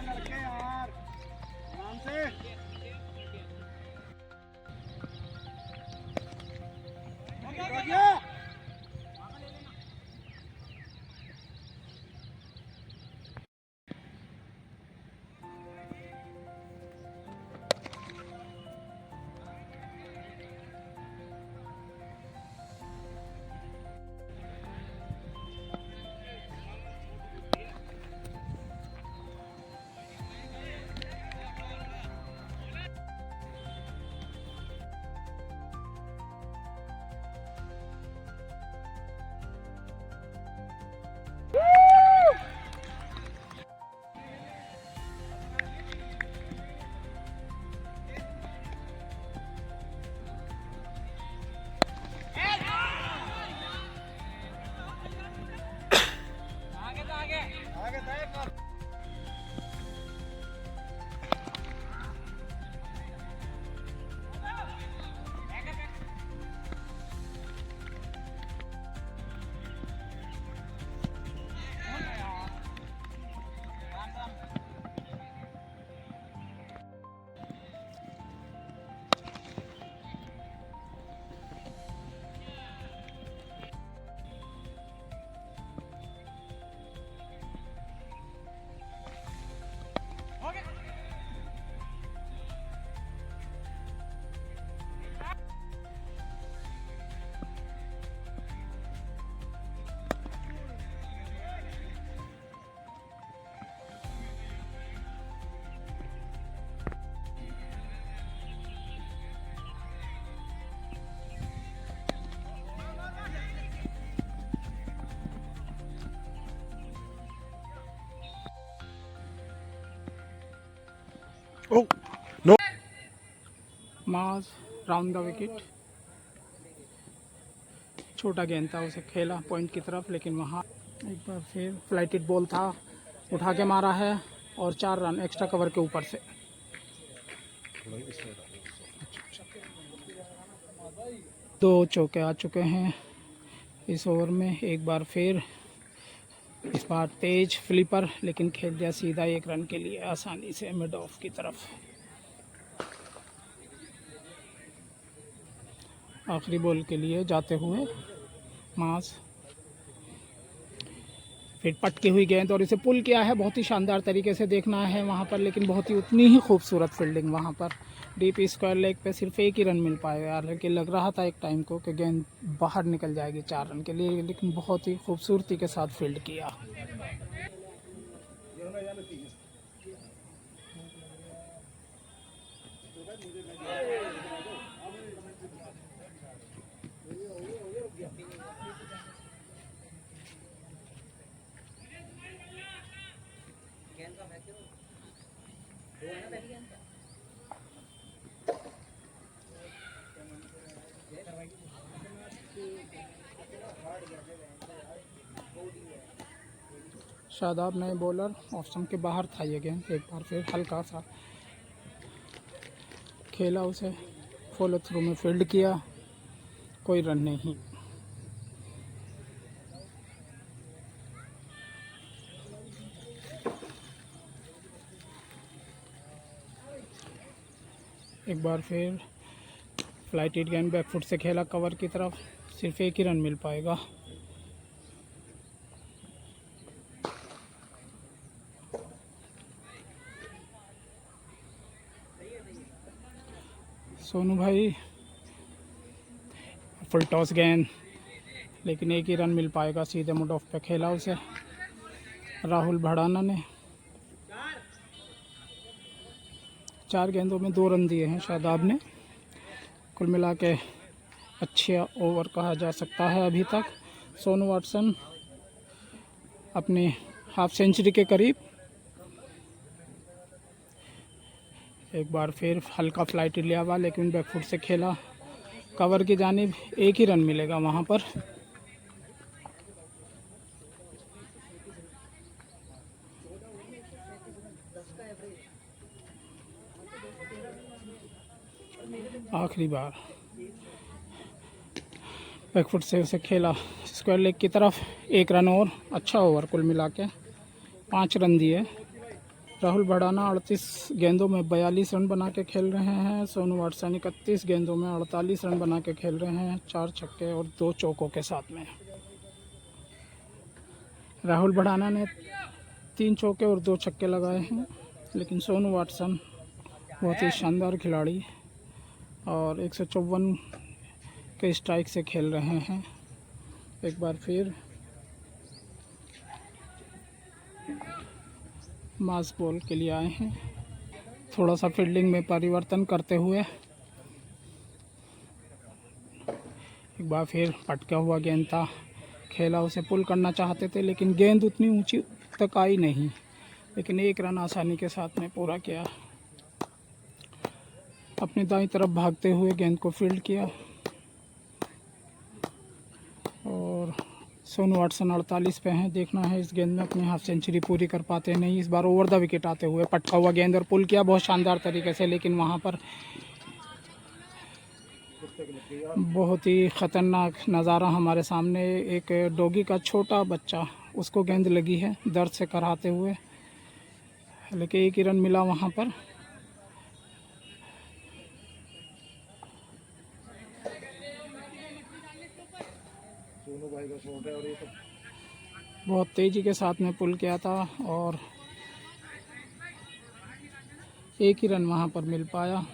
लड़के यार आराम से Oh, no. माज राउंड द विकेट। छोटा गेंद था, उसे खेला पॉइंट की तरफ, लेकिन वहाँ एक बार फिर फ्लाइटेड बॉल था, उठा के मारा है और 4 रन एक्स्ट्रा कवर के ऊपर से। 2 चौके आ चुके हैं इस ओवर में। एक बार फिर इस बार तेज फ्लिपर, लेकिन खेल दिया सीधा 1 रन के लिए आसानी से मिड ऑफ की तरफ। आखिरी बॉल के लिए जाते हुए मास, फिर पटकी हुई गेंद और इसे पुल किया है। बहुत ही शानदार तरीके से देखना है वहाँ पर, लेकिन बहुत ही उतनी ही खूबसूरत फील्डिंग वहाँ पर। डीप स्क्वायर लेग पे सिर्फ 1 ही रन मिल पाए यार, लेकिन लग रहा था एक टाइम को कि गेंद बाहर निकल जाएगी 4 रन के लिए, लेकिन बहुत ही खूबसूरती के साथ फील्ड किया। शादाब नए बॉलर, ऑप्शन के बाहर था ये गेंद। एक बार फिर हल्का सा खेला, उसे फॉलो थ्रू में फील्ड किया, कोई रन नहीं। एक बार फिर फ्लाइटेड गेंद बैक फुट से खेला कवर की तरफ, सिर्फ एक ही रन मिल पाएगा। सोनू भाई फुल टॉस गेंद, लेकिन एक ही रन मिल पाएगा। सीधे मुड ऑफ पे खेला उसे राहुल भड़ाना ने। 4 गेंदों में 2 रन दिए हैं शादाब ने। कुल मिला के अच्छा ओवर कहा जा सकता है अभी तक। सोनू वाटसन अपने हाफ सेंचुरी के करीब। एक बार फिर हल्का फ्लाइट लिया हुआ, लेकिन बैकफुट से खेला कवर की जानिब, एक ही रन मिलेगा वहाँ पर। आखिरी बार बैकफुट से उसे खेला स्क्वायर लेग की तरफ, 1 रन और। अच्छा ओवर कुल मिला के 5 रन दिए। राहुल भड़ाना 38 गेंदों में 42 रन बना के खेल रहे हैं। सोनू वाटसन 31 गेंदों में 48 रन बना के खेल रहे हैं, 4 छक्के और 2 चौकों के साथ में। राहुल भड़ाना ने 3 चौके और 2 छक्के लगाए हैं, लेकिन सोनू वाटसन बहुत ही शानदार खिलाड़ी और 154 के स्ट्राइक से खेल रहे हैं। एक बार फिर मास बॉल के लिए आए हैं, थोड़ा सा फील्डिंग में परिवर्तन करते हुए। एक बार फिर पटका हुआ गेंद था, खेला उसे पुल करना चाहते थे, लेकिन गेंद उतनी ऊंची तक आई नहीं, लेकिन 1 रन आसानी के साथ में पूरा किया। अपनी दाईं तरफ भागते हुए गेंद को फील्ड किया और सोनू वाटसन 48 पे हैं। देखना है इस गेंद में अपनी हाफ सेंचुरी पूरी कर पाते हैं नहीं। इस बार ओवर द विकेट आते हुए पटका हुआ गेंद और पुल किया बहुत शानदार तरीके से, लेकिन वहाँ पर बहुत ही ख़तरनाक नज़ारा हमारे सामने। एक डॉगी का छोटा बच्चा, उसको गेंद लगी है दर्द से कराते हुए, लेकिन 1 ही रन मिला वहाँ पर। सोनू भाई का शॉट है और ये तो बहुत तेज़ी के साथ में पुल किया था और 1 ही रन वहाँ पर मिल पाया।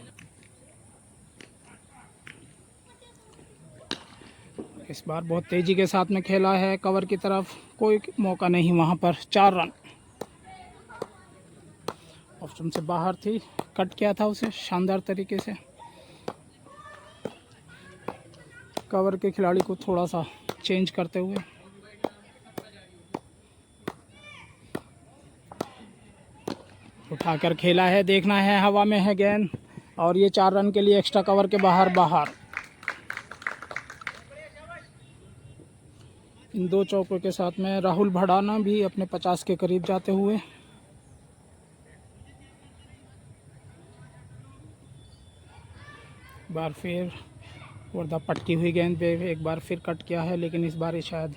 इस बार बहुत तेज़ी के साथ में खेला है कवर की तरफ, कोई मौका नहीं वहाँ पर। 4 रन ऑप्शन से बाहर थी, कट किया था उसे शानदार तरीके से। कवर के खिलाड़ी को थोड़ा सा चेंज करते हुए उठाकर खेला है। देखना है, हवा में है गेंद और ये 4 रन के लिए एक्स्ट्रा कवर के बाहर। इन 2 चौकों के साथ में राहुल भड़ाना भी अपने 50 के करीब जाते हुए। बार फिर वर्दा पटकी हुई गेंद पे एक बार फिर कट किया है, लेकिन इस बार शायद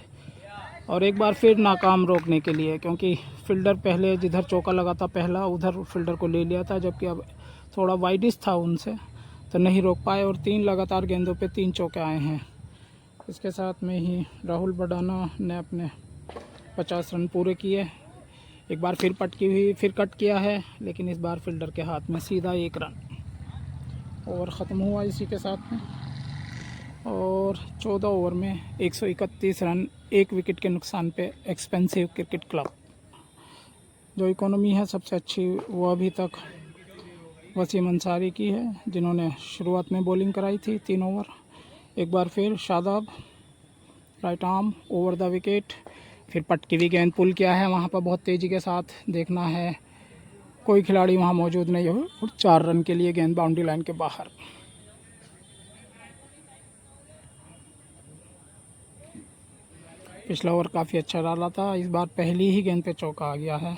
और एक बार फिर नाकाम रोकने के लिए, क्योंकि फील्डर पहले जिधर चौका लगा था पहला, उधर फील्डर को ले लिया था, जबकि अब थोड़ा वाइडिश था उनसे तो नहीं रोक पाए और 3 लगातार गेंदों पे 3 चौके आए हैं। इसके साथ में ही राहुल भड़ाना ने अपने 50 रन पूरे किए। एक बार फिर पटकी हुई, फिर कट किया है, लेकिन इस बार फील्डर के हाथ में सीधा 1 रन। ओवर ख़त्म हुआ इसी के साथ में और 14 ओवर में 131 रन, 1 विकेट के नुकसान पे एक्सपेंसिव क्रिकेट क्लब। जो इकोनॉमी है सबसे अच्छी वो अभी तक वसीम अंसारी की है, जिन्होंने शुरुआत में बॉलिंग कराई थी 3 ओवर। एक बार फिर Shadab right arm over the wicket, फिर पटकी हुई गेंद पुल किया है वहाँ पर बहुत तेज़ी के साथ। देखना है कोई खिलाड़ी वहाँ मौजूद नहीं हो और 4 रन के लिए गेंद बाउंड्री लाइन के बाहर। पिछला ओवर काफ़ी अच्छा डाला था, इस बार पहली ही गेंद पे चौका आ गया है।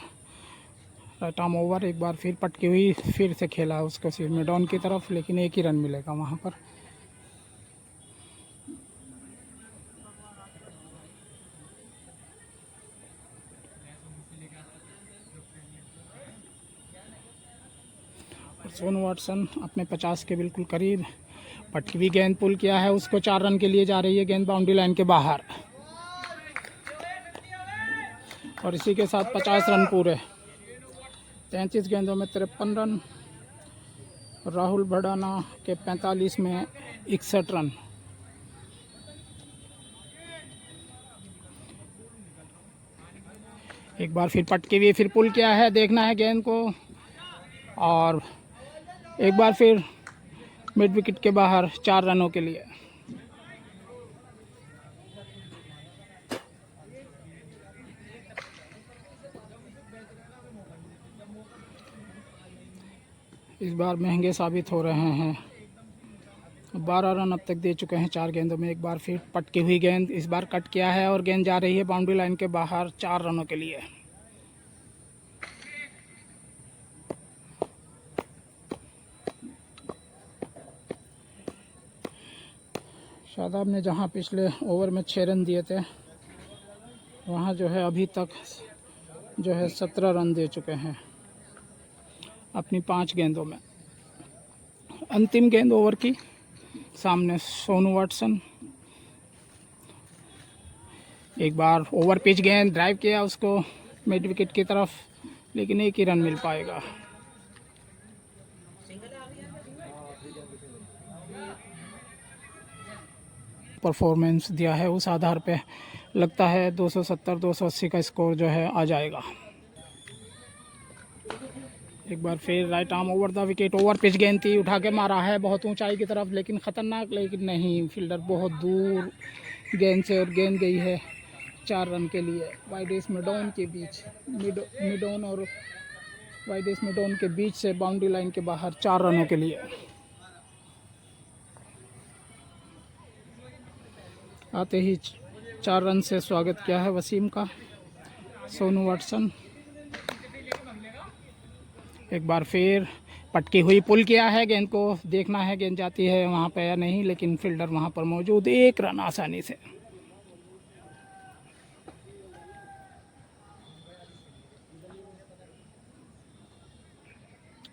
राइट आर्म ओवर, एक बार फिर पटकी हुई, फिर से खेला उसको सिर में डाउन की तरफ, लेकिन 1 ही रन मिलेगा वहाँ पर। सोनू वाटसन अपने 50 के बिल्कुल करीब। पटकी भी गेंद पुल किया है, उसको 4 रन के लिए जा रही है गेंद बाउंड्री लाइन के बाहर और इसी के साथ 50 रन पूरे। 33 गेंदों में 53 रन। राहुल भड़ाना के 45 में 61 रन। एक बार फिर पटकी भी फिर पुल किया है, देखना है गेंद को और एक बार फिर मिड विकेट के बाहर 4 रनों के लिए। इस बार महंगे साबित हो रहे हैं। 12 रन अब तक दे चुके हैं 4 गेंदों में। एक बार फिर पटकी हुई गेंद, इस बार कट किया है और गेंद जा रही है बाउंड्री लाइन के बाहर 4 रनों के लिए। शादाब ने जहां पिछले ओवर में 6 रन दिए थे, वहां जो है अभी तक जो है 17 रन दे चुके हैं अपनी 5 गेंदों में। अंतिम गेंद ओवर की, सामने सोनू वाटसन। एक बार ओवर पिच गेंद ड्राइव किया उसको मिड विकेट की तरफ, लेकिन एक ही रन मिल पाएगा। परफॉर्मेंस दिया है उस आधार पे लगता है 270-280 का स्कोर जो है आ जाएगा। एक बार फिर right arm over the wicket, over pitch गेंद थी, उठा के मारा है बहुत ऊंचाई की तरफ, लेकिन ख़तरनाक, लेकिन नहीं, फील्डर बहुत दूर गेंद से और गेंद गई है 4 रन के लिए। वाइडेस मिडॉन के बीच, मिडॉन और वाइडेस मिडॉन के बीच से बाउंड्री लाइन के बाहर 4 रनों के लिए। आते ही 4 रन से स्वागत किया है वसीम का सोनू वाटसन। एक बार फिर पटकी हुई पुल किया है गेंद को, देखना है गेंद जाती है वहाँ पे या नहीं, लेकिन फील्डर वहाँ पर मौजूद, 1 रन आसानी से।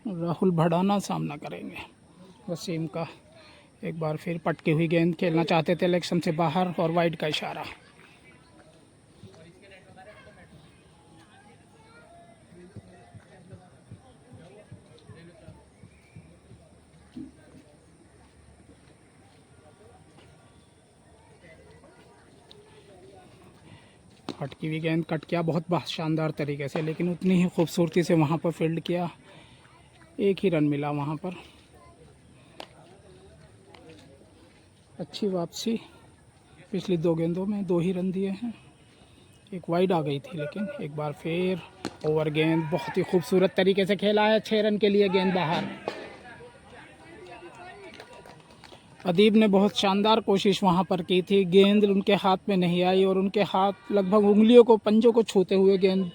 राहुल भड़ाना सामना करेंगे वसीम का। एक बार फिर पटकी हुई गेंद, खेलना चाहते थे इलेक्शन से बाहर और वाइड का इशारा। पटकी हुई गेंद कट किया बहुत शानदार तरीके से, लेकिन उतनी ही खूबसूरती से वहाँ पर फील्ड किया, 1 ही रन मिला वहाँ पर। अच्छी वापसी, पिछली 2 गेंदों में 2 ही रन दिए हैं, एक वाइड आ गई थी, लेकिन एक बार फिर ओवर गेंद बहुत ही खूबसूरत तरीके से खेला है, 6 रन के लिए गेंद बाहर। अदीब ने बहुत शानदार कोशिश वहां पर की थी, गेंद उनके हाथ में नहीं आई और उनके हाथ लगभग उंगलियों को, पंजों को छूते हुए गेंद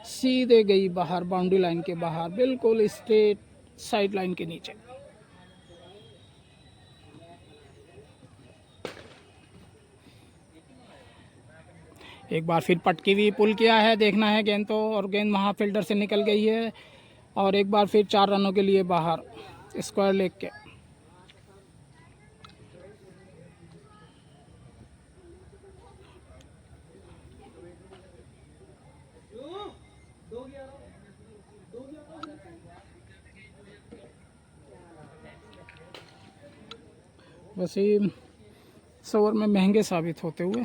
सीधे गई बाहर, बाउंड्री लाइन के बाहर, बिल्कुल स्ट्रेट साइड लाइन के नीचे। एक बार फिर पटकी भी पुल किया है, देखना है गेंद तो, और गेंद वहाँ फील्डर से निकल गई है और एक बार फिर 4 रनों के लिए बाहर स्क्वायर लेग के। वसीम इस ओवर में महंगे साबित होते हुए।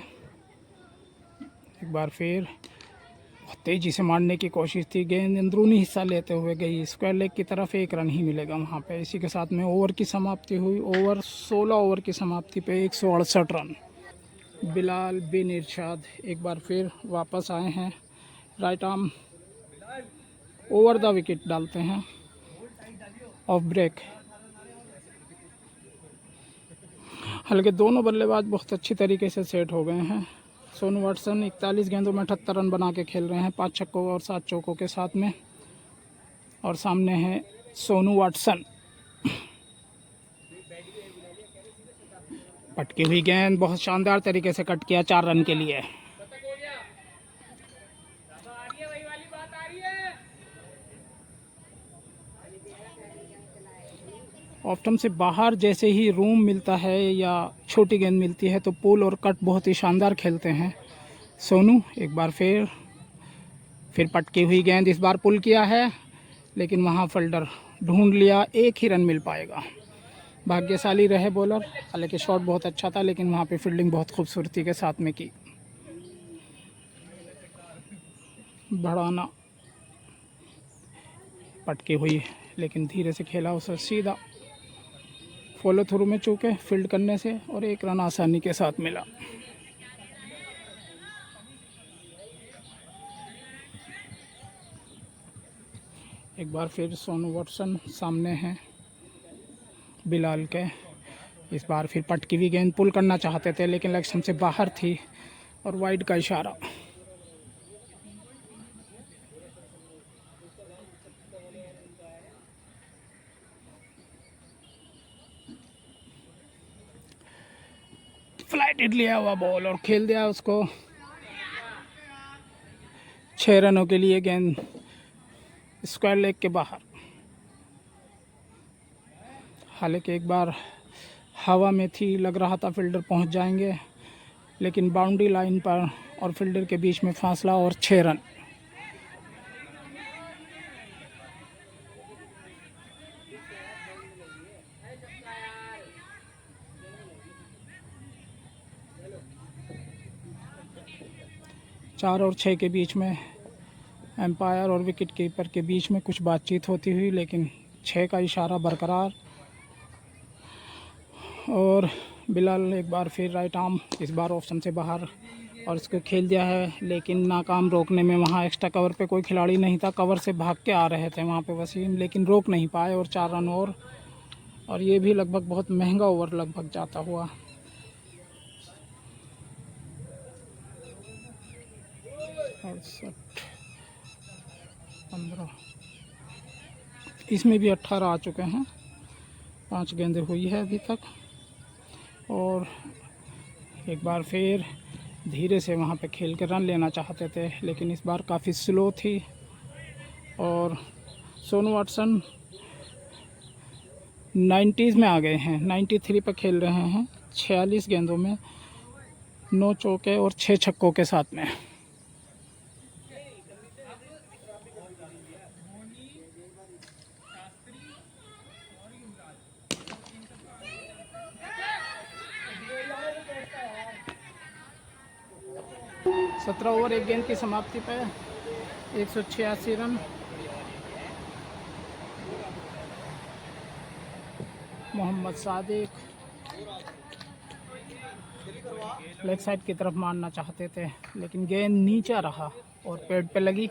एक बार फिर तेज़ी से मारने की कोशिश थी, गेंद अंदरूनी हिस्सा लेते हुए गई स्क्वायर लेग की तरफ, 1 रन ही मिलेगा वहाँ पे। इसी के साथ में ओवर की समाप्ति हुई, 16 ओवर की समाप्ति पे 168 रन। बिलाल बिन इरशाद एक बार फिर वापस आए हैं, right arm over the wicket डालते हैं, ऑफ ब्रेक। हालांकि दोनों बल्लेबाज बहुत अच्छी तरीके से सेट हो गए हैं। सोनू वाटसन 41 गेंदों में 78 रन बना के खेल रहे हैं, 5 छक्कों और 7 चौकों के साथ में, और सामने है सोनू वाटसन। पटकी हुई गेंद बहुत शानदार तरीके से कट किया 4 रन के लिए। ऑप्टम से बाहर जैसे ही रूम मिलता है या छोटी गेंद मिलती है तो पुल और कट बहुत ही शानदार खेलते हैं सोनू। एक बार फिर पटकी हुई गेंद, इस बार पुल किया है लेकिन वहाँ फील्डर ढूंढ लिया, एक ही रन मिल पाएगा। भाग्यशाली रहे बॉलर, हालांकि शॉट बहुत अच्छा था लेकिन वहाँ पे फील्डिंग बहुत खूबसूरती के साथ में की। बढ़ाना पटकी हुई लेकिन धीरे से खेला उसे, सीधा फॉलो थ्रू में चूके फील्ड करने से और एक रन आसानी के साथ मिला। एक बार फिर सोनू वाटसन सामने हैं बिलाल के। इस बार फिर पटकी हुई गेंद, पुल करना चाहते थे लेकिन लक्ष्य से बाहर थी और वाइड का इशारा। फ्लाइटेड लिया हुआ बॉल और खेल दिया उसको 6 रनों के लिए। गेंद स्क्वायर लेग के बाहर। हालांकि एक बार हवा में थी, लग रहा था फील्डर पहुंच जाएंगे लेकिन बाउंड्री लाइन पर और फील्डर के बीच में फासला और 6 रन। चार और 6 के बीच में एम्पायर और विकेट कीपर के बीच में कुछ बातचीत होती हुई, लेकिन 6 का इशारा बरकरार। और बिलाल एक बार फिर राइट आर्म, इस बार ऑप्शन से बाहर और इसको खेल दिया है लेकिन नाकाम रोकने में। वहाँ एक्स्ट्रा कवर पे कोई खिलाड़ी नहीं था, कवर से भाग के आ रहे थे वहाँ पे वसीम, लेकिन रोक नहीं पाए और 4 रन और ये भी लगभग बहुत महंगा ओवर लगभग जाता हुआ। और 15 इसमें भी 18 आ चुके हैं, 5 गेंदें हुई है अभी तक। और एक बार फिर धीरे से वहाँ पे खेल के रन लेना चाहते थे लेकिन इस बार काफ़ी स्लो थी। और सोनू वाटसन 90s में आ गए हैं, 93 पर खेल रहे हैं 46 गेंदों में 9 चौके और 6 छक्कों के साथ में। सत्रह ओवर 1 गेंद की समाप्ति पे 186 run. Mohammad Sadiq leg side की तरफ मारना चाहते थे लेकिन गेंद नीचे रहा और पेड़ पे लगी।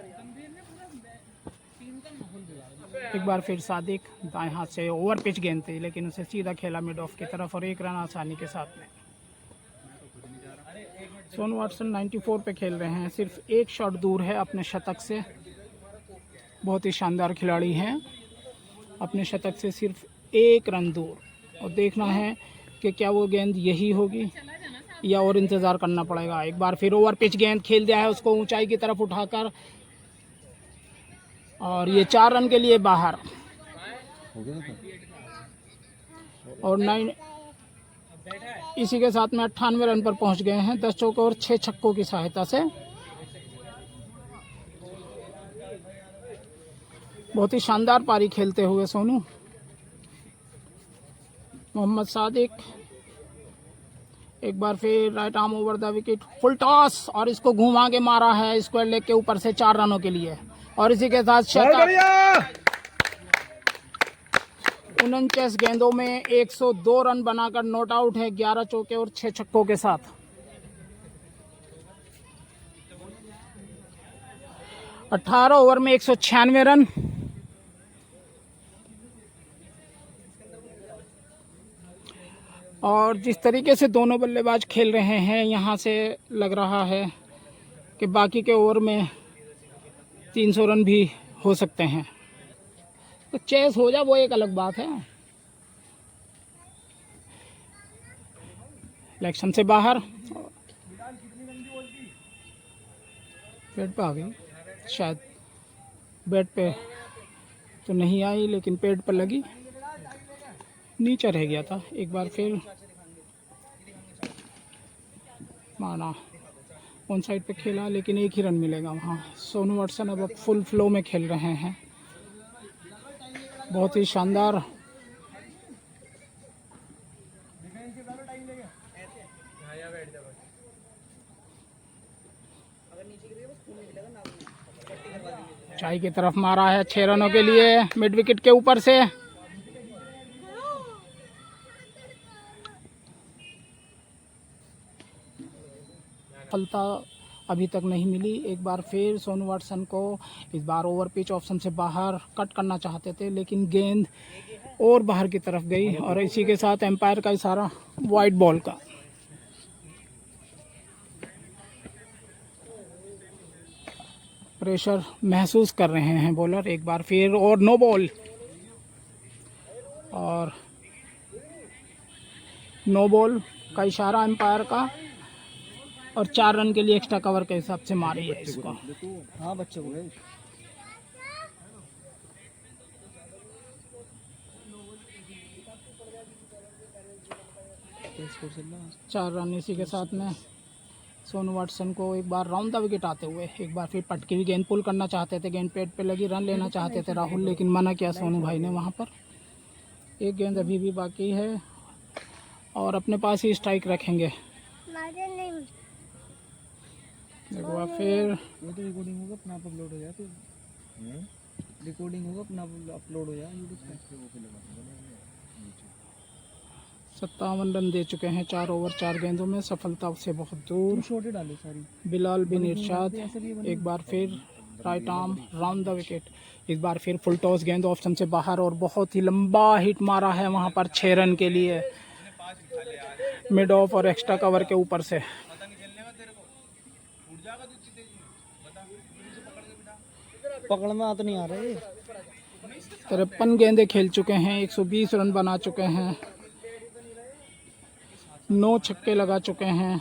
एक बार फिर सादिक दाएं हाथ से ओवर पिच गेंद थी लेकिन उसे सीधा खेला मिड ऑफ की तरफ और 1 रन आसानी के साथ में। सोनू वाटसन 94 पे खेल रहे हैं, सिर्फ 1 शॉट दूर है अपने शतक से। बहुत ही शानदार खिलाड़ी हैं, अपने शतक से सिर्फ 1 रन दूर। और देखना है कि क्या वो गेंद यही होगी या और इंतज़ार करना पड़ेगा। एक बार फिर ओवर पिच गेंद खेल दिया है उसको ऊंचाई की तरफ उठाकर और ये 4 रन के लिए बाहर। और 9 इसी के साथ में 98 रन पर पहुंच गए हैं 10 चौके और 6 छक्कों की सहायता से। बहुत ही शानदार पारी खेलते हुए सोनू। मोहम्मद सादिक एक बार फिर right arm over the wicket, full toss और इसको घुमा के मारा है स्क्वायर लेग के ऊपर से 4 रनों के लिए। और इसी के साथ 49 गेंदों में 102 रन बनाकर नॉट आउट है 11 चौके और 6 छक्कों के साथ। अठारह ओवर में 196 रन। और जिस तरीके से दोनों बल्लेबाज खेल रहे हैं यहाँ से लग रहा है कि बाकी के ओवर में 300 रन भी हो सकते हैं। तो चेस हो जा वो एक अलग बात है। इलेक्शन से बाहर पेट पे आ गई, शायद बैट पे तो नहीं आई लेकिन पेट पर लगी। नीचे रह गया था। एक बार फिर माना ऑन साइड पे खेला, लेकिन एक ही रन मिलेगा वहाँ। सोनू वाटसन अब फुल फ्लो में खेल रहे हैं, बहुत ही शानदार। चाय की तरफ मारा है 6 रनों के लिए मिड विकेट के ऊपर से। सफलता अभी तक नहीं मिली। एक बार फिर सोनू वाटसन को इस बार ओवर पिच ऑप्शन से बाहर कट करना चाहते थे, लेकिन गेंद और बाहर की तरफ गई और इसी के साथ एम्पायर का इशारा वाइड बॉल का। प्रेशर महसूस कर रहे हैं बॉलर। एक बार फिर और नो बॉल, और नो बॉल का इशारा एम्पायर का, और 4 रन के लिए एक्स्ट्रा कवर के हिसाब से मारी है इसको। हाँ बच्चे को 4 रन। इसी के साथ में सोनू वाटसन को एक बार राउंड द विकेट आते हुए एक बार फिर पटकी हुई गेंद पुल करना चाहते थे, गेंद पेट पे लगी, रन लेना चाहते थे राहुल, लेकिन मना किया सोनू भाई ने वहाँ पर। एक गेंद अभी भी बाकी है और अपने पास ही स्ट्राइक रखेंगे। देखो आप फिर वो तो रिकॉर्डिंग होगा अपना अपलोड हो जाए, रिकॉर्डिंग होगा अपना अपलोड हो जाए यूट्यूब पे। 57 रन दे चुके हैं 4 ओवर 4 गेंदों में, सफलता से बहुत दूर। छोटे डाले सारी। बिलाल बिन इरशाद एक बार फिर right arm round the wicket. इस बार फिर फुल टॉस, गेंद ऑप्शन से बाहर और बहुत ही लंबा हिट मारा है वहां पर 6 रन के लिए मिड ऑफ और एक्स्ट्रा कवर के ऊपर से। 53 गेंदे खेल चुके हैं, 120 रन बना चुके हैं, 9 छक्के लगा चुके हैं।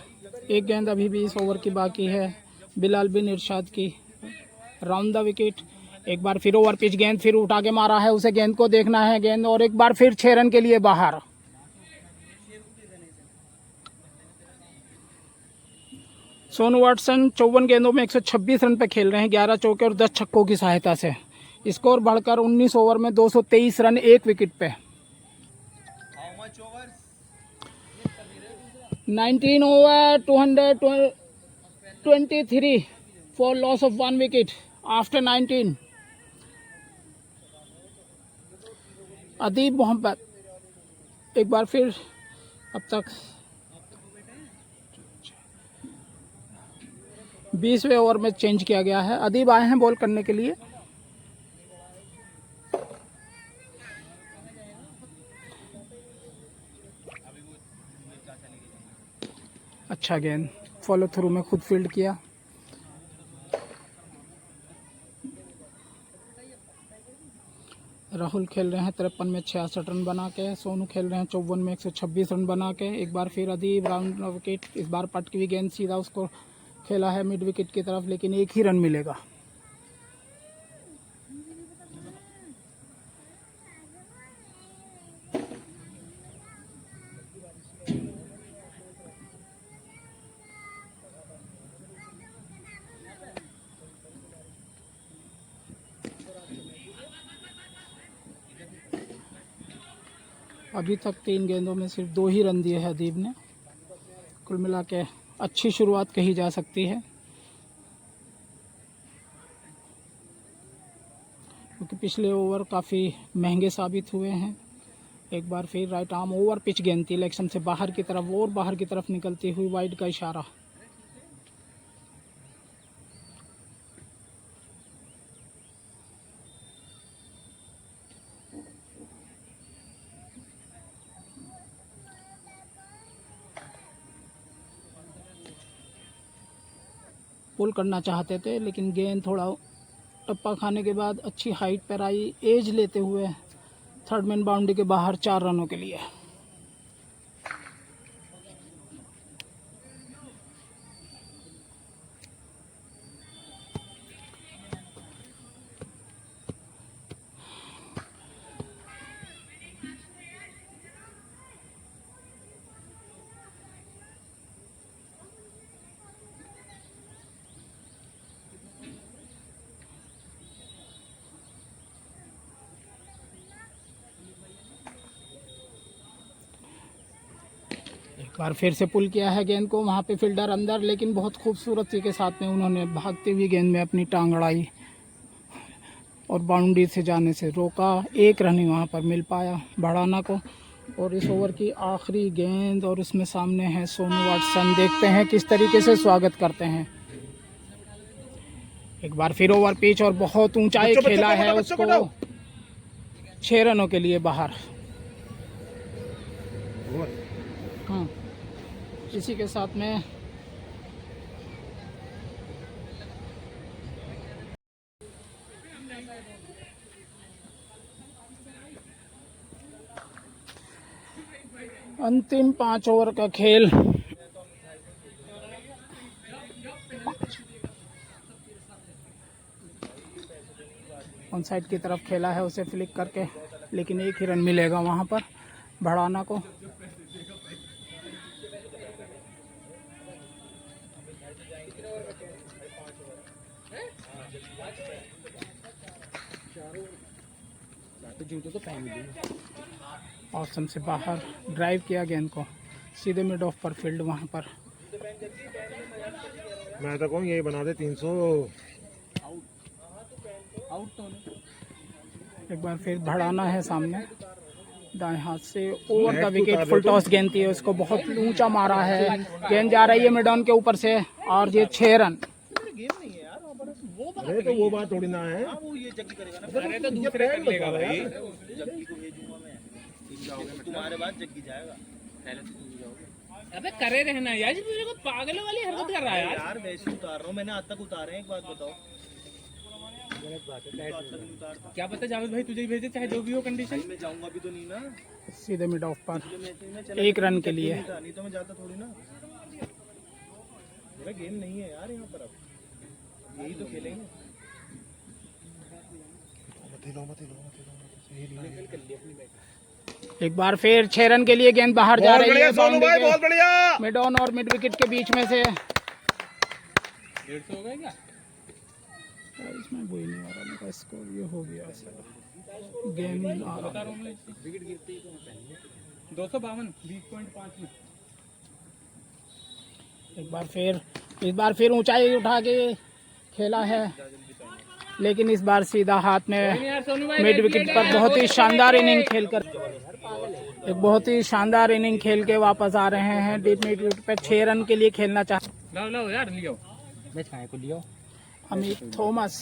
एक गेंद अभी भी इस ओवर की बाकी है बिलाल बिन इरशाद की, राउंड द विकेट। एक बार फिर ओवर पिच, गेंद फिर उठा के मारा है, उसे गेंद को देखना है गेंद, और एक बार फिर 6 रन के लिए बाहर। सोनू वाटसन 54 गेंदों में 126 रन पे खेल रहे हैं, 11 चौके और 10 छक्कों की सहायता से। स्कोर बढ़कर 19 ओवर में 223 रन 1 विकेट पे। 19 over 223 for loss of 1 wicket after 19. अदीब मोहम्मद एक बार फिर अब तक 20वें ओवर में चेंज किया गया है। अदीब आए हैं बॉल करने के लिए। अच्छा गेंद फॉलो थ्रू में खुद फील्ड किया। राहुल खेल रहे हैं 53 में 66 रन बना के, सोनू खेल रहे हैं 54 में 126 रन बना के। एक बार फिर अदीब राउंड विकेट, इस बार पटकी हुई गेंद सीधा उसको खेला है मिड विकेट की तरफ, लेकिन एक ही रन मिलेगा। अभी तक 3 गेंदों में सिर्फ 2 ही रन दिए हैं अदीब ने। कुल मिला के अच्छी शुरुआत कही जा सकती है, क्योंकि पिछले ओवर काफ़ी महंगे साबित हुए हैं। एक बार फिर राइट आर्म ओवर पिच गेंद थी, इलेक्शन से बाहर की तरफ और बाहर की तरफ निकलती हुई, वाइड का इशारा। पुल करना चाहते थे, लेकिन गेंद थोड़ा टप्पा खाने के बाद अच्छी हाइट पर आई, एज लेते हुए थर्ड मैन बाउंड्री के बाहर 4 रनों के लिए। एक बार फिर से पुल किया है गेंद को, वहाँ पे फील्डर अंदर, लेकिन बहुत खूबसूरती के साथ में उन्होंने भागते हुए गेंद में अपनी टांग अड़ाई और बाउंड्री से जाने से रोका। एक रन ही वहाँ पर मिल पाया बढ़ाना को। और इस ओवर की आखिरी गेंद और उसमें सामने है सोनू वाटसन। देखते हैं किस तरीके से स्वागत करते हैं। एक बार फिर ओवर पिच और बहुत ऊंचाई खेला है उसको, 6 रनों के लिए बाहर। हाँ, इसी के साथ में अंतिम 5 ओवर का खेल। ऑन साइड की तरफ खेला है उसे फ्लिक करके, लेकिन एक ही रन मिलेगा वहां पर बढ़ाना को। ऑसम से बाहर ड्राइव किया गेंद को सीधे मिड ऑफ पर फील्ड वहां पर। मैं तो कहूँ यही बना दे 300 आउट तो एक बार फिर बढ़ाना है सामने दाएं हाथ से। ओवर का विकेट, फुल टॉस गेंद थी, उसको बहुत ऊंचा मारा है। गेंद जा रही है मिड ऑन के ऊपर से और ये 6 रन। अरे तो वो बात थोड़ी ना है। वो ये जग्गी करेगा ना, अरे तो दूसरे कर लेगा भाई। जग्गी को भेजूंगा मैं, तुम्हारे बाद जग्गी जाएगा, पहले तो तुम जाओगे। अबे करे रहना यार, मेरे को पागलों वाली हरकत कर रहा है यार। वैसे उतार रहा हूँ मैंने, आज तक उतारे हैं। एक बात बताओ, क्या पता जावेद भाई तुझे ही भेजे, चाहे जो भी हो कंडीशन। मैं जाऊंगा भी तो नहीं ना, सीधे मिड ऑफ पर 1 रन के लिए। नहीं तो मैं जाता थोड़ी ना। मेरा गेम नहीं है यार यहाँ पर, अब यही तो खेलेंगे। एक बार फिर 6 रन के लिए गेंद बाहर जा रही है। सोनू भाई बहुत बढ़िया। मिड ऑन और मिड विकेट के बीच में से 150 हो गया क्या? इसमें वही नहीं आ रहा, मेरा स्कोर ये हो गया सर। गेम आ रहा है विकेट गिरती है तो 252 20.5 में। इस बार फिर ऊंचाई उठा के खेला है, लेकिन इस बार सीधा हाथ में मिड विकेट पर बहुत ही शानदार इनिंग खेलकर, एक बहुत ही शानदार इनिंग खेल के वापस आ रहे हैं। डीप मिड विकेट पर 6 रन के लिए खेलना चाहते। लो यार, लियो मैच खाए को लियो। अमित थॉमस,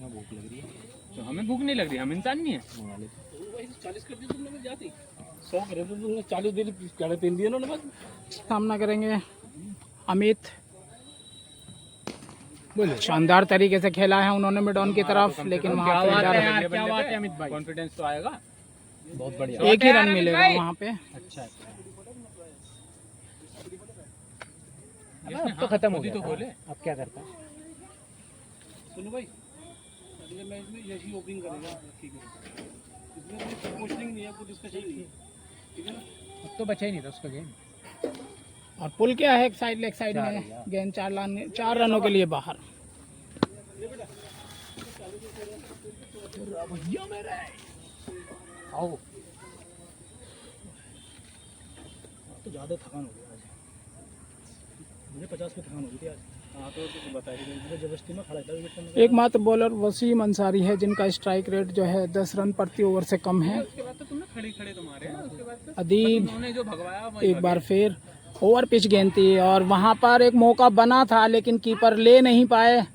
भूख लग रही है तो हमें भूख नहीं लग रही, हम इंसान नहीं है। 40 कर दी तुमने, मैं जाती 100 करे तो तुमने 40 दे दी, 3.5 दिए ना बस। सामना करेंगे अमित। शानदार तरीके से खेला है उन्होंने मिड ऑन की तरफ, लेकिन वहाँ पे क्या बात है अमित भाई, कॉन्फिडेंस तो आएगा। बहुत बढ़िया, 1 ही रन मिलेगा वहाँ पे। अच्छा अब तो खत्म हो गया, तो बोले अब क्या करता है सुनो भाई। अगले मैच में यही ओपनिंग करेगा, ठीक है। इसमें पोस्टिंग नहीं है, कुछ इसका चाहिए, ठीक है ना। अब तो बचा ही नहीं था उसका गेम। और पुल क्या है, एक लेग साइड में गेंद 4 रनों के लिए बाहर। आओ तो ज़्यादा थकान हो गया आज, मुझे 50 पे थकान हो गई थी आज। हाँ तो बता रही जबरदस्ती में खड़ा था। एकमात्र बॉलर वसीम अंसारी है जिनका स्ट्राइक रेट जो है 10 रन प्रति ओवर से कम है। उसके बाद तो तुमने खड़े खड़े तो मारे, उसके बाद अदीब जो भगवाया एक बार फिर ओवर पिच गेंद थी और वहां पर एक मौका बना था, लेकिन कीपर ले नहीं पाए।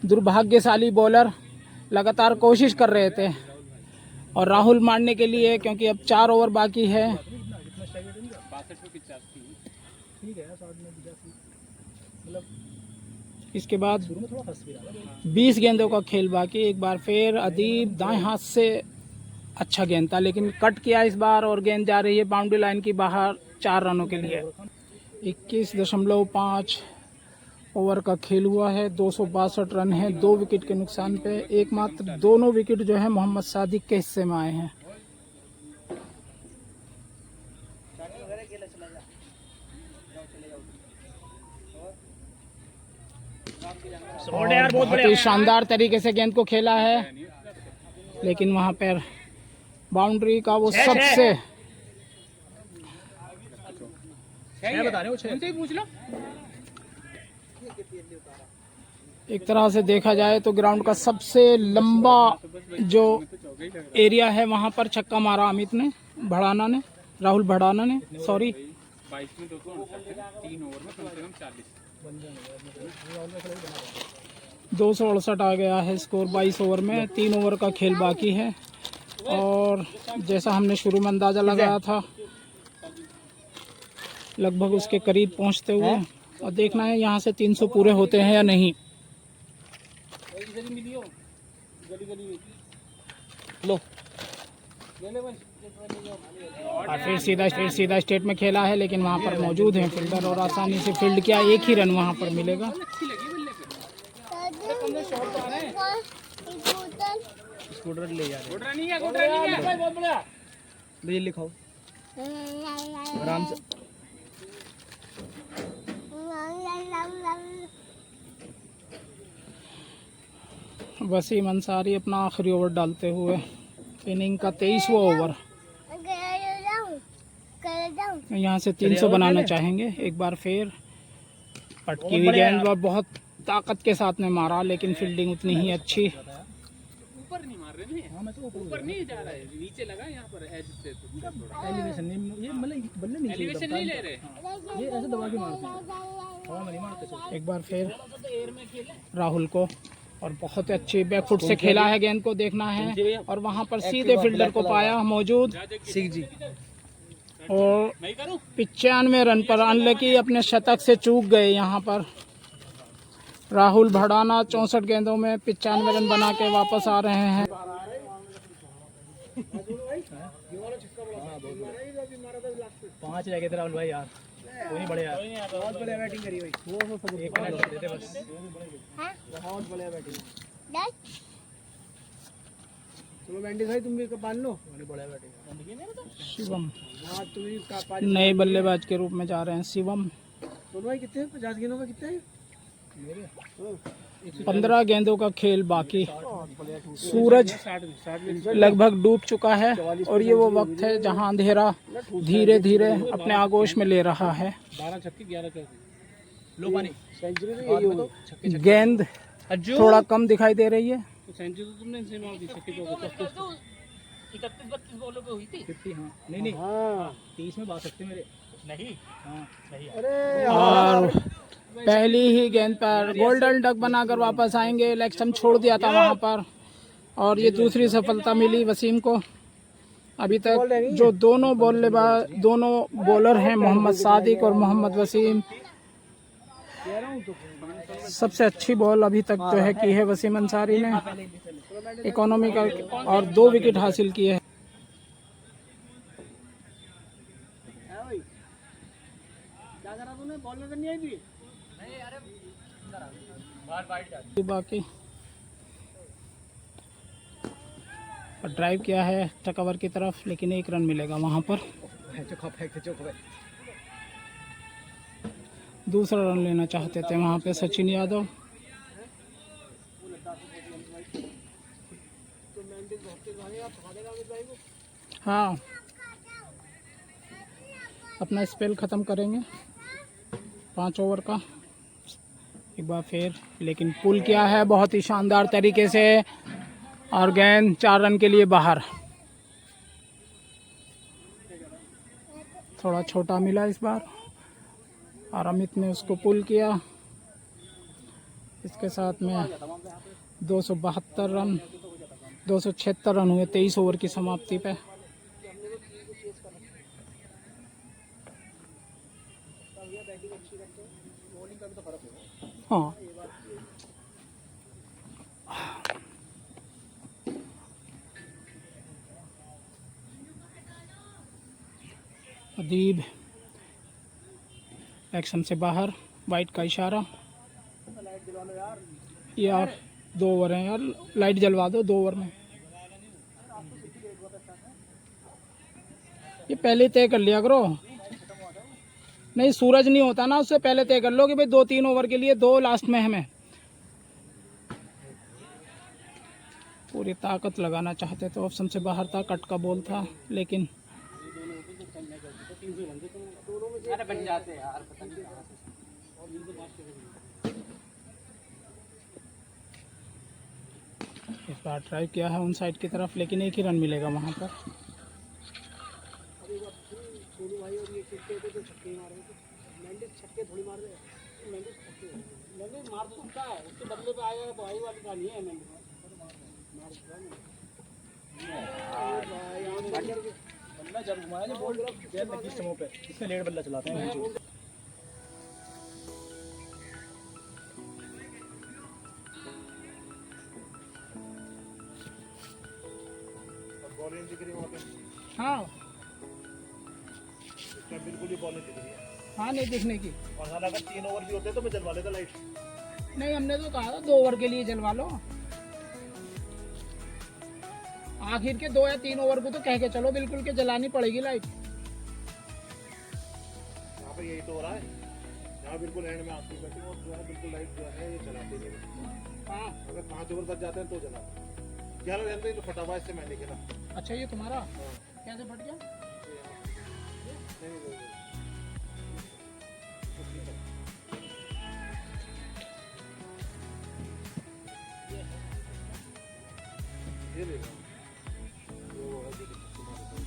दुर्भाग्यशाली बॉलर लगातार कोशिश कर रहे थे और राहुल मारने के लिए, क्योंकि अब 4 ओवर बाकी है। इसके बाद 20 गेंदों का खेल बाकी। एक बार फिर अदीब दाएं हाथ से अच्छा गेंद था, लेकिन कट किया इस बार और गेंद जा रही है बाउंड्री लाइन की बाहर 4 रनों के लिए। 21.5 ओवर का खेल हुआ है, 262 रन है, 2 विकेट के नुकसान पे। एकमात्र दोनों विकेट जो है मोहम्मद सादिक के हिस्से में आए हैं। और बहुत ही शानदार तरीके से गेंद को खेला है, लेकिन वहां पर बाउंड्री का वो सबसे है बता रहे हो, उनसे ही पूछ लो। एक तरह से देखा जाए तो ग्राउंड का सबसे लंबा जो एरिया है वहाँ पर छक्का मारा अमित ने, भड़ाना ने, राहुल भड़ाना ने, सॉरी। 22 में 268 3 ओवर में कम से कम 40। 268 आ गया है स्कोर 22 ओवर में, 3 ओवर का खेल बाकी है। और जैसा हमने शुरू में अंदाज़ा लगाया था लगभग उसके करीब पहुंचते हुए, और देखना है यहाँ से 300 पूरे होते हैं या नहीं। लो और फिर सीधा स्टेट में खेला है, लेकिन वहाँ पर मौजूद हैं फील्डर और आसानी से फील्ड किया, एक ही रन वहाँ पर मिलेगा। स्कूटर ले जा रहे हैं, लिखाओ आराम से। वसीम अंसारी अपना आखिरी ओवर डालते हुए, इनिंग का 23वां ओवर। यहाँ से 300 बनाना चाहेंगे। एक बार फिर पटकी हुई गेंद और बहुत ताकत के साथ में मारा, लेकिन फील्डिंग उतनी ही अच्छी। ऊपर नहीं मार रहे हैं, ऊपर नहीं जा रहा है, नीचे लगा यहाँ पर एज से। एलिवेशन नहीं, ये मतलब बल्ले नहीं, एलिवेशन नहीं ले रहे, ये ऐसे दबा के मारते हैं, हवा में नहीं मारते। एक बार फिर राहुल को, और बहुत अच्छी बैकफुट से खेला है, गेंद को देखना है, और वहां पर सीधे फील्डर को पाया मौजूद सिंह जी। और 95 रन पर अनलकी अपने शतक से चूक गए यहाँ पर राहुल भड़ाना। 64 गेंदों में 95 रन बना के वापस आ रहे हैं। पांच रह गए थे राहुल भाई यार, कोई नहीं बढ़िया, बहुत बढ़िया बैटिंग करी भाई, वो एक मिनट कर देते बस, बहुत बढ़िया बैटिंग। चलो बैंडी भाई तुम भी पाल लो, बढ़िया बैटिंग। शिवम नए बल्लेबाज के रूप में जा रहे हैं। शिवम भाई कितने 50 गेंदों का कितने 15 गेंदों का खेल बाकी। सूरज लगभग डूब चुका है, और ये वो वक्त है जहां अंधेरा धीरे धीरे अपने आगोश में ले रहा है। 12 छक्के 11 चौके लो पानी। गेंद थोड़ा कम दिखाई दे रही है। सेंचुरी तो तुमने इनसे मार दी, छक्के चौके 31-32 बॉलों पे हुई थी कितनी। हाँ नहीं 30 में बात सकते मेरे नहीं। हाँ सही है। और पहली ही गेंद पर गोल्डन डक बनाकर वापस आएंगे। इलेक्शन छोड़ दिया था वहां पर, और ये दूसरी सफलता मिली वसीम को। अभी तक जो दोनों बॉलर हैं मोहम्मद सादिक और मोहम्मद वसीम, सबसे अच्छी बॉल अभी तक जो है की है वसीम अंसारी ने, इकोनॉमी का, और 2 विकेट हासिल किए हैं। बाकी और ड्राइव किया है टकवर की तरफ, लेकिन 1 रन मिलेगा वहां पर। दूसरा रन लेना चाहते थे वहां पे सचिन यादव। हाँ अपना स्पेल ख़त्म करेंगे 5 ओवर का एक बार फिर, लेकिन पुल किया है बहुत ही शानदार तरीके से, और गेंद 4 रन के लिए बाहर। थोड़ा छोटा मिला इस बार, और अमित ने उसको पुल किया। इसके साथ में 272 रन 276 रन हुए 23 ओवर की समाप्ति पे। हाँ अदीब एक्शन से बाहर, वाइट का इशारा। यार 2 ओवर हैं यार, लाइट जलवा दो 2 ओवर में। ये पहले तय कर लिया करो, नहीं सूरज नहीं होता ना, उससे पहले तय कर लो कि भाई 2-3 ओवर के लिए 2 लास्ट में हमें। पूरी ताकत लगाना चाहते तो ऑप्शन से बाहर था, कट का बॉल था, लेकिन अरे बन जाते यार, पता नहीं कहाँ से। इस बार ट्राई किया है उन साइड की तरफ, लेकिन एक ही रन मिलेगा वहाँ पर। मार तो सकता है, उसके बदले पे आएगा तो आई वाली कहानी है। बल्ला जब घुमाया ना बॉल गेंद लगी स्टम्पों पे, इसमें लेट बल्ला चलाते हैं। बॉल नहीं दिख रही वहाँ पे, हाँ इसका बिल्कुल ही बॉल नहीं दिख रही है। हाँ, नहीं दिखने की। और हाँ, अगर 3 ओवर भी होते तो मैं जलवा लेता लाइट। नहीं, हमने तो कहा था 2 ओवर के लिए जलवा लो। आखिर के 2 या 3 ओवर को तो कह के चलो बिल्कुल के जलानी पड़ेगी लाइट। यहाँ पे यही तो हो रहा है, यहाँ बिल्कुल एंड में आती बैठी और जो है बिल्कुल लाइट जो है ये चलाते नहीं। हाँ, अगर 5 ओवर बच जाते हैं तो जला 11 रन तो फटा हुआ, इससे मैं नहीं खेला। अच्छा ये तुम्हारा हाँ। कैसे फट गया? नहीं, ये ले लो। वो है जो तुम्हारे पास।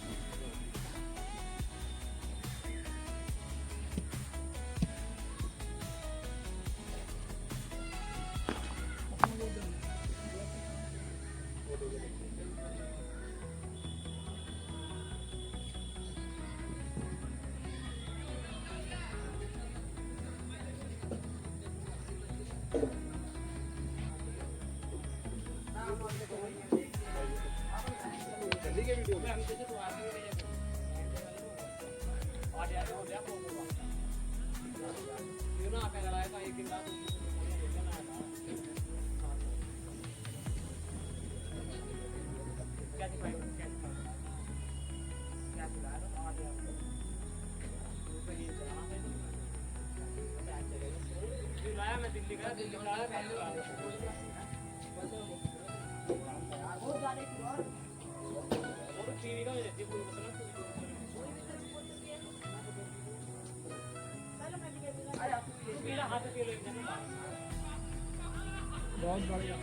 चली गई वीडियो में। मैं दिल्ली का बहुत बढ़िया।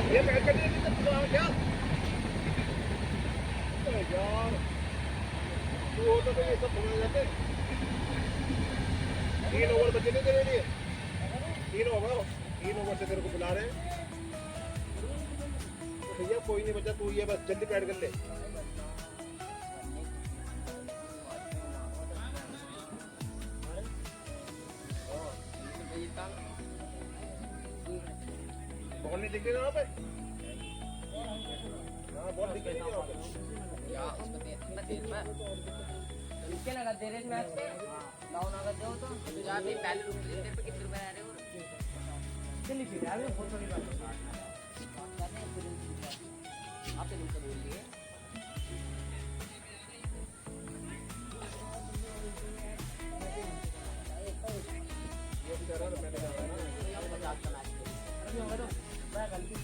ये बैठ कर नहीं तो क्या यार, तू होता तो ये सब समझ जाते। 3 ओवर बचे नहीं तेरे लिए, 3 ओवर से तेरे को बुला रहे हैं। तो भैया कोई नहीं बचा, तू ये बस जल्दी पैड कर ले। बॉल नहीं दिख रही वहाँ पे, हाँ बॉल दिख रही है वहाँ पे। इसके लगा दे रहे मैच पे डाउन अगर दो तो आप भी पहले रुक लेते पे कितने रुपए आ रहे हो चलिए फिर यार बहुत थोड़ी बात करने आप तो रुक बोल लिए ये भी कह रहा है मैंने कहा ना अभी होगा तो बड़ा गलती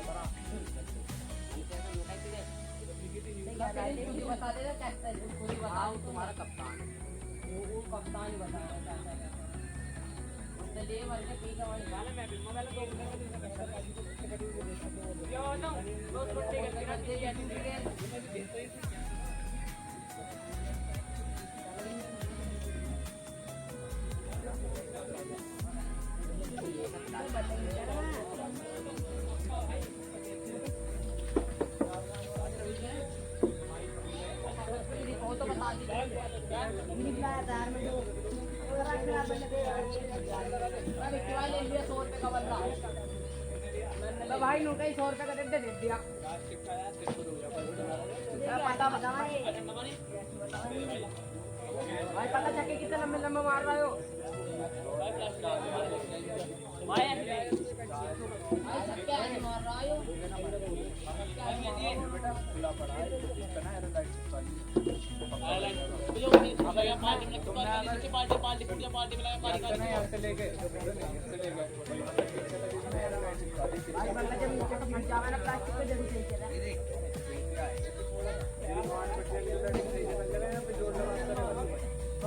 बड़ा बता दे पूरी बताओ तुम्हारा कप्तान वो कप्तान ही बताया चलिए वर्ग ठीक है वाली वाले मैं मोबाइल को यो नो दो छोटे करके दे दिया तो बता दी ले लिया 100 रुपए का बल्ला तो भाई नोट ही 100 रुपए का दे दिया पता बता भाई पता चक्के कितने लंबे लंबे मार रहे हो भाई क्या मार रहा हो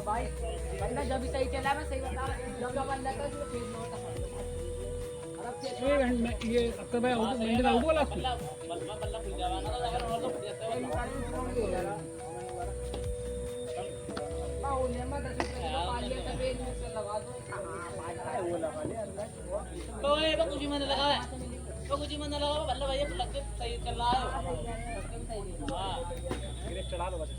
भाई बंदा जब भी सही चला मैं सही बता जब बंदा का उसको फेस होता ये अक्कर भाई आउट मैंने आउट वाला बल्ला खुल जावाना तो अगर और तो फट जाता है तो ये तो कुछ मन लगा है तो कुछ मन लगा बल्ला भैया लग के सही चल रहा है हां ग्रेप चला लो बस